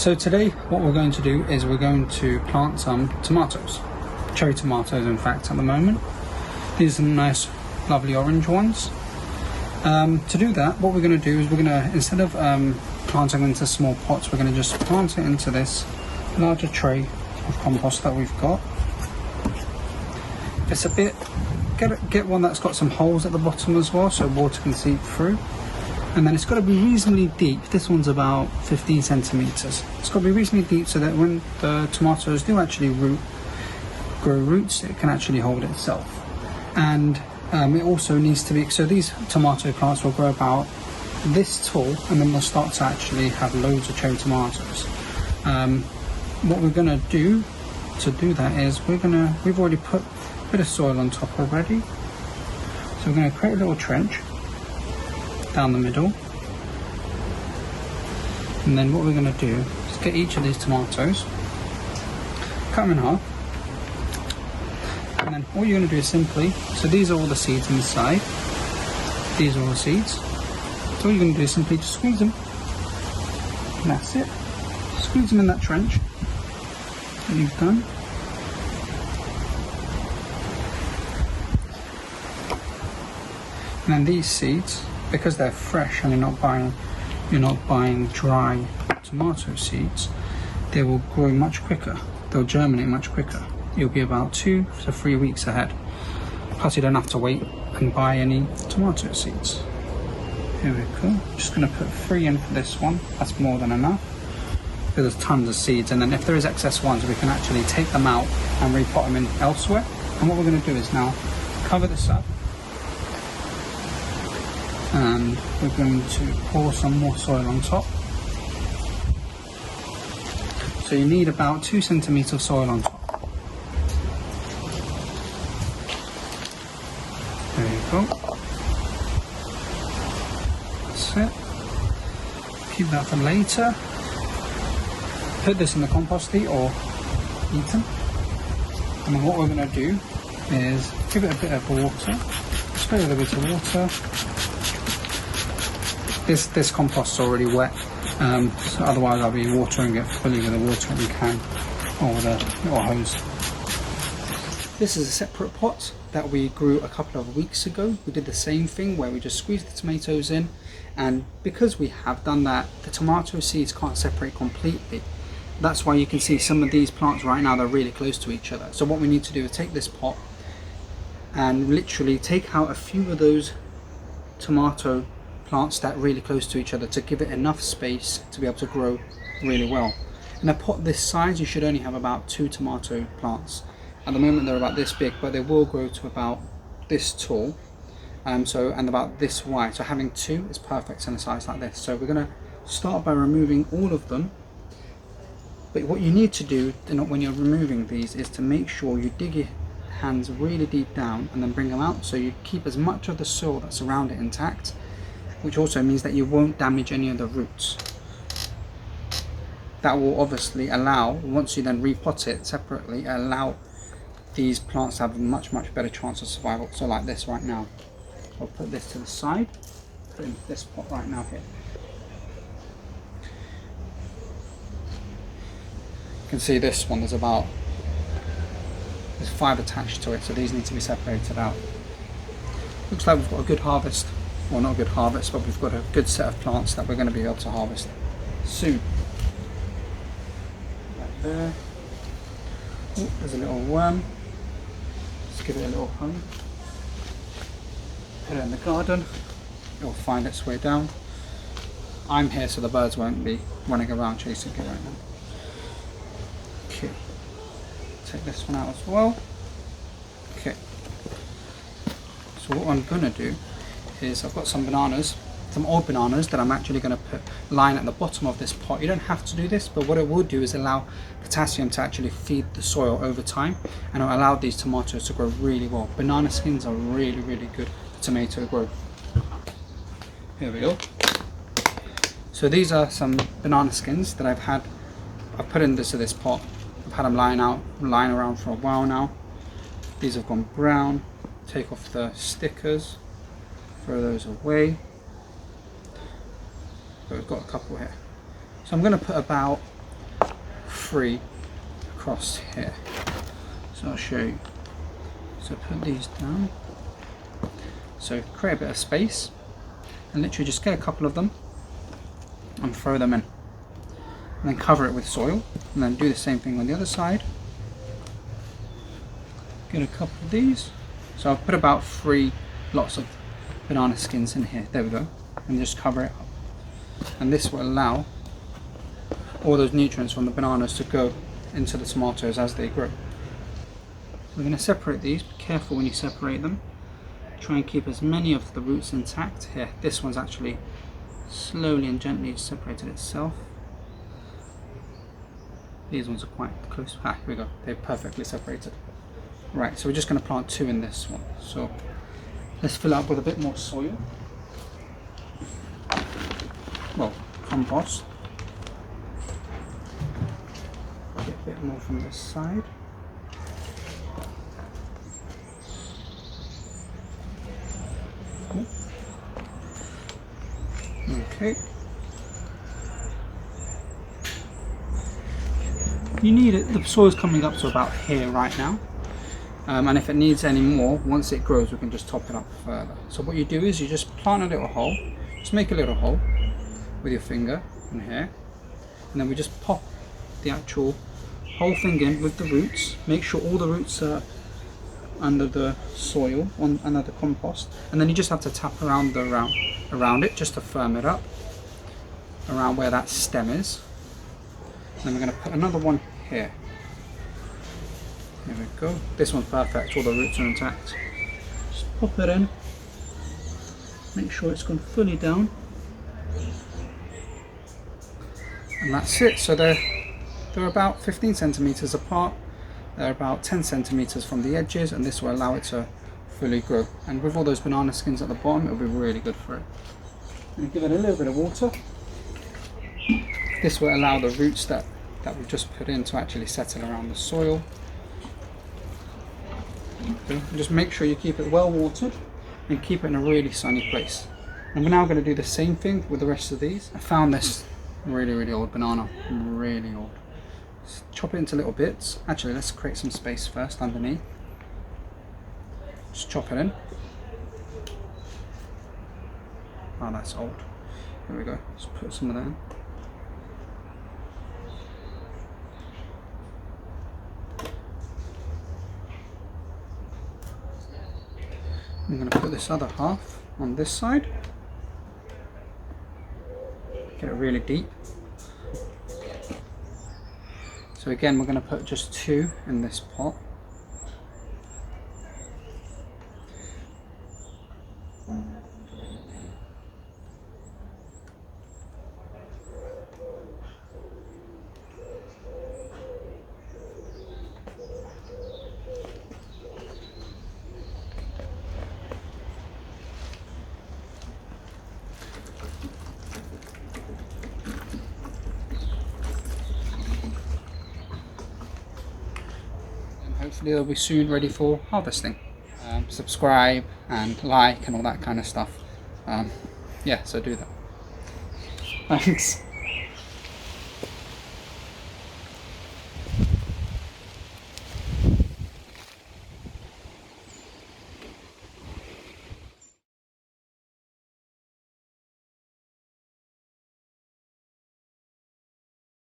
So today what we're going to do is we're going to plant some tomatoes, cherry tomatoes in fact at the moment. These are some nice lovely orange ones. To do that, what we're going to do is we're going to, instead of planting into small pots, we're going to just plant it into this larger tray of compost that we've got. It's a bit, get one that's got some holes at the bottom as well so water can seep through. And then it's got to be reasonably deep. This one's about 15 centimeters. It's got to be reasonably deep so that when the tomatoes do actually grow roots, it can actually hold itself. And it also needs to be, so these tomato plants will grow about this tall, and then they'll start to actually have loads of cherry tomatoes. What we're going to do to do that is we've already put a bit of soil on top already. So we're going to create a little trench down the middle, and then what we're going to do is get each of these tomatoes, cut them in half, and then all you're going to do is simply, so these are all the seeds inside, these are all the seeds, so all you're going to do is simply just squeeze them, and that's it. Squeeze them in that trench that you've done. And then these seeds, because they're fresh and you're not buying dry tomato seeds, they will grow much quicker. They'll germinate much quicker. You'll be about 2 to 3 weeks ahead. Plus you don't have to wait and buy any tomato seeds. Here we go. I'm just going to put 3 in for this one. That's more than enough. There's tons of seeds, and then if there is excess ones, we can actually take them out and repot them in elsewhere. And what we're going to do is now cover this up, and we're going to pour some more soil on top. So you need about 2 centimeters of soil on top. There you go. That's it. Keep that for later. Put this in the compost heap or eat them. And then what we're going to do is give it a bit of water. Spray a little bit of water. This compost's already wet, so otherwise I'll be watering it fully with a watering can or with a little hose. This is a separate pot that we grew a couple of weeks ago. We did the same thing where we just squeezed the tomatoes in, and because we have done that, the tomato seeds can't separate completely. That's why you can see some of these plants right now, they're really close to each other. So what we need to do is take this pot and literally take out a few of those tomato plants that are really close to each other to give it enough space to be able to grow really well. In a pot this size, you should only have about 2 tomato plants. At the moment they're about this big, but they will grow to about this tall, and about this wide. So having 2 is perfect in a size like this. So we're going to start by removing all of them. But what you need to do when you're removing these is to make sure you dig your hands really deep down and then bring them out, so you keep as much of the soil that's around it intact, which also means that you won't damage any of the roots. That will obviously allow, once you then repot it separately, allow these plants to have a much better chance of survival. So like this right now, I'll put this to the side, put in this pot right now here. You can see this one, there's 5 attached to it, so these need to be separated out. Looks like we've got a good harvest. Well, not a good harvest, but we've got a good set of plants that we're going to be able to harvest soon. Right there. Oh, there's a little worm. Let's give it a little home. Put it in the garden. It'll find its way down. I'm here so the birds won't be running around chasing it right now. Okay. Take this one out as well. Okay. So what I'm going to do is I've got some old bananas that I'm actually going to put line at the bottom of this pot. You don't have to do this, but what it will do is allow potassium to actually feed the soil over time, and it'll allow these tomatoes to grow really well. Banana skins are really good for tomato growth. Here we go. So these are some banana skins that I've put into this pot. I've had them lying around for a while now. These have gone brown. Take off the stickers. Throw those away. So we've got a couple here. So I'm going to put about 3 across here. So I'll show you. So put these down. So create a bit of space and literally just get a couple of them and throw them in. And then cover it with soil and then do the same thing on the other side. Get a couple of these. So I've put about 3 lots of banana skins in here. There we go. And just cover it up. And this will allow all those nutrients from the bananas to go into the tomatoes as they grow. We're going to separate these. Be careful when you separate them. Try and keep as many of the roots intact. Here, this one's actually slowly and gently separated itself. These ones are quite close. Ah, here we go. They're perfectly separated. Right, so we're just going to plant 2 in this one. So let's fill up with a bit more soil. Well, compost. Get a bit more from this side. Okay. You need it, the soil's coming up to about here right now. And if it needs any more, once it grows, we can just top it up further. So what you do is you just plant a little hole, just make a little hole with your finger in here, and then we just pop the actual whole thing in with the roots. Make sure all the roots are under the soil, under the compost, and then you just have to tap around it just to firm it up around where that stem is. And then we're going to put another one here. There we go. This one's perfect, all the roots are intact. Just pop it in, make sure it's gone fully down, and that's it. So they're about 15 centimeters apart. They're about 10 centimeters from the edges, and this will allow it to fully grow. And with all those banana skins at the bottom, it'll be really good for it. And give it a little bit of water. This will allow the roots that we've just put in to actually settle around the soil. Okay. Just make sure you keep it well watered and keep it in a really sunny place. And we're now going to do the same thing with the rest of these. I found this really old banana, really old. Let's chop it into little bits. Actually, let's create some space first underneath. Just chop it in. Oh, that's old. Here we go. Let's put some of that in. I'm going to put this other half on this side. Get it really deep. So again, we're going to put just 2 in this pot. Hopefully they'll be soon ready for harvesting. Subscribe and like and all that kind of stuff. Yeah, so do that. Thanks.